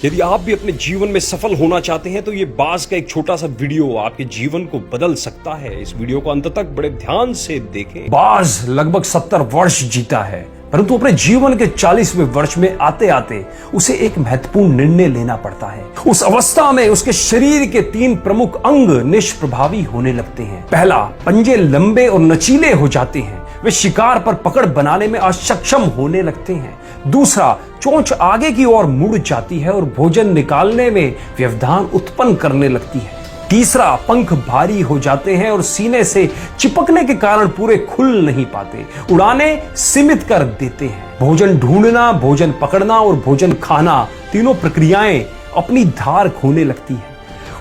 यदि आप भी अपने जीवन में सफल होना चाहते हैं तो ये बाज का एक छोटा सा वीडियो आपके जीवन को बदल सकता है। इस वीडियो को अंत तक बड़े ध्यान से देखें। बाज लगभग 70 वर्ष जीता है, परंतु अपने जीवन के 40वें वर्ष में आते आते उसे एक महत्वपूर्ण निर्णय लेना पड़ता है। उस अवस्था में उसके शरीर के 3 प्रमुख अंग निष्प्रभावी होने लगते हैं। पहला, पंजे लंबे और नचीले हो जाते हैं, वे शिकार पर पकड़ बनाने में असक्षम होने लगते हैं। दूसरा, चोंच आगे की ओर मुड़ जाती है और भोजन निकालने में व्यवधान उत्पन्न करने लगती है। तीसरा, पंख भारी हो जाते हैं और सीने से चिपकने के कारण पूरे खुल नहीं पाते, उड़ाने सीमित कर देते हैं। भोजन ढूंढना, भोजन पकड़ना और भोजन खाना, तीनों प्रक्रियाएं अपनी धार खोने लगती है।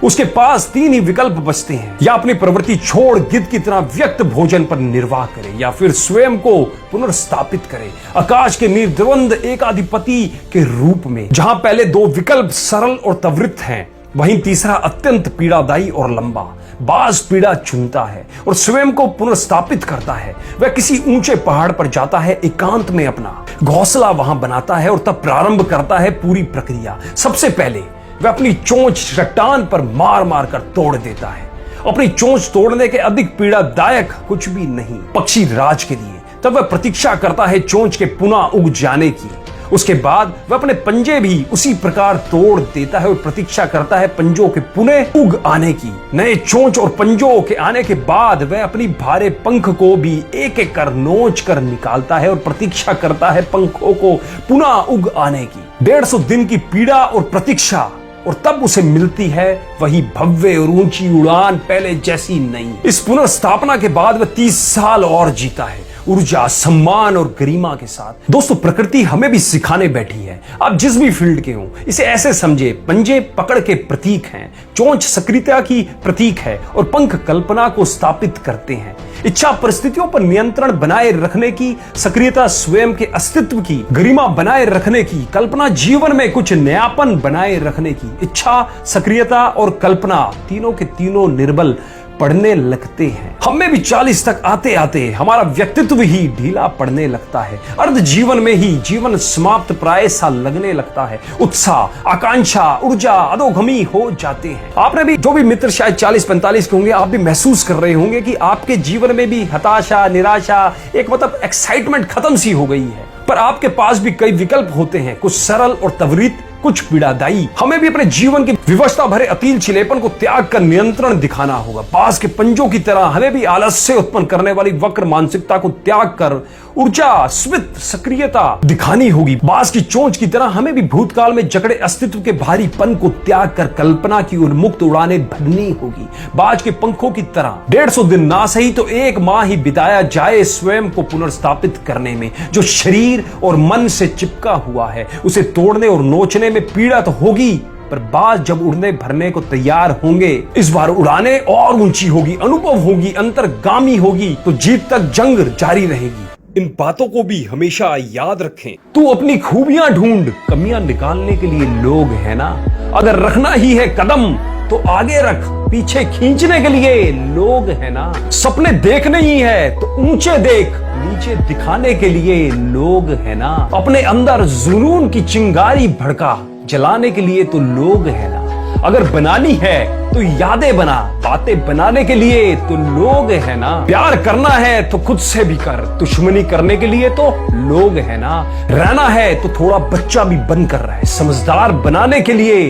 उसके पास 3 ही विकल्प बचते हैं, या अपनी प्रवृत्ति छोड़ गिद्ध की तरह व्यक्त भोजन पर निर्वाह करे, या फिर स्वयं को पुनर्स्थापित करे आकाश के निर्द्वंद एकाधिपति के रूप में। जहां पहले 2 विकल्प सरल और त्वरित हैं, वहीं तीसरा अत्यंत पीड़ादायी और लंबा। बाज पीड़ा चुनता है और स्वयं को पुनर्स्थापित करता है। वह किसी ऊंचे पहाड़ पर जाता है, एकांत में अपना घोंसला वहां बनाता है और तब प्रारंभ करता है पूरी प्रक्रिया। सबसे पहले वह अपनी चोंच चट्टान पर मार मार कर तोड़ देता है। अपनी चोंच तोड़ने के अधिक पीड़ादायक कुछ भी नहीं पक्षी राज के लिए। तब वह प्रतीक्षा करता है चोंच के पुनः उग जाने की। उसके बाद वह अपने पंजे भी उसी प्रकार तोड़ देता है और प्रतीक्षा करता है पंजों के पुनः उग आने की। नए चोंच और पंजों के आने के बाद वह अपनी भारे पंख को भी एक एक कर नोच कर निकालता है और प्रतीक्षा करता है पंखों को पुनः उग आने की। 150 दिन की पीड़ा और प्रतीक्षा, और तब उसे मिलती है वही भव्य और ऊंची उड़ान, पहले जैसी नहीं। इस पुनर्स्थापना के बाद वह 30 साल और जीता है, ऊर्जा, सम्मान और गरिमा के साथ। दोस्तों, प्रकृति हमें भी सिखाने बैठी है। आप जिस भी फील्ड के हो, इसे ऐसे समझे, पंजे पकड़ के प्रतीक हैं, चोंच सक्रियता की प्रतीक है और पंख कल्पना को स्थापित करते हैं। इच्छा परिस्थितियों पर नियंत्रण बनाए रखने की, सक्रियता स्वयं के अस्तित्व की, गरिमा बनाए रखने की, कल्पना जीवन में कुछ नयापन बनाए रखने की। इच्छा, सक्रियता और कल्पना तीनों के तीनों निर्बल पड़ने लगते हैं। हमें भी 40 तक आते आते हमारा व्यक्तित्व ही ढीला पड़ने लगता है। अर्ध जीवन में ही जीवन समाप्त प्राय सा लगने लगता है। उत्साह, आकांक्षा, ऊर्जा अधोगमी हो जाते हैं। आपने भी, जो भी मित्र शायद 40-45 के होंगे, आप भी महसूस कर रहे होंगे कि आपके जीवन में भी हताशा, निराशा, एक मतलब एक्साइटमेंट खत्म सी हो गई है। पर आपके पास भी कई विकल्प होते हैं, कुछ सरल और त्वरित, कुछ पीड़ादायी। हमें भी अपने जीवन की विवशता भरे अतील छिलेपन को त्याग कर नियंत्रण दिखाना होगा। बाज के पंजों की तरह हमें भी आलस्य उत्पन्न करने वाली वक्र मानसिकता को त्याग कर ऊर्जा, स्मित, सक्रियता दिखानी होगी। बाज की चोंच की तरह हमें भी भूतकाल में जकड़े अस्तित्व के भारीपन को त्याग कर कल्पना की उन्मुक्त उड़ाने भरनी होगी। बाज के पंखों की तरह 150 दिन ना सही तो 1 माह ही बिताया जाए स्वयं को पुनर्स्थापित करने में। जो शरीर और मन से चिपका हुआ है, उसे तोड़ने और नोचने में पीड़ा तो होगी, पर बाज जब उड़ने भरने को तैयार होंगे, इस बार उड़ाने और ऊंची होगी, अनुभव होगी, अंतर्गामी होगी, तो जीत तक जंग जारी रहेगी। इन बातों को भी हमेशा याद रखें। तू अपनी खूबियां ढूंढ, कमियां निकालने के लिए लोग है ना। अगर रखना ही है कदम तो आगे रख, पीछे खींचने के लिए लोग है ना। सपने देखने ही है तो ऊंचे देख, नीचे दिखाने के लिए लोग है ना। अपने अंदर जुनून की चिंगारी भड़का, जलाने के लिए तो लोग है ना। अगर बनानी है तो यादें बना, बातें बनाने के लिए तो लोग है ना। प्यार करना है तो खुद से भी कर, दुश्मनी करने के लिए तो लोग है ना। रहना है तो थोड़ा बच्चा भी बनकर रहे, समझदार बनाने के लिए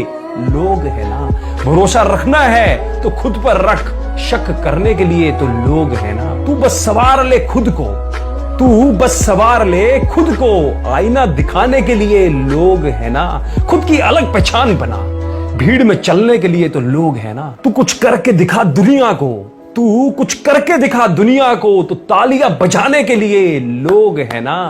लोग है ना। भरोसा रखना है तो खुद पर रख, शक करने के लिए तो लोग है ना। तू बस सवार ले खुद को, तू बस सवार ले खुद को, आईना दिखाने के लिए लोग है ना। खुद की अलग पहचान बना, भीड़ में चलने के लिए तो लोग है ना। तू कुछ करके दिखा दुनिया को, तू कुछ करके दिखा दुनिया को, तो तालियां बजाने के लिए लोग है ना।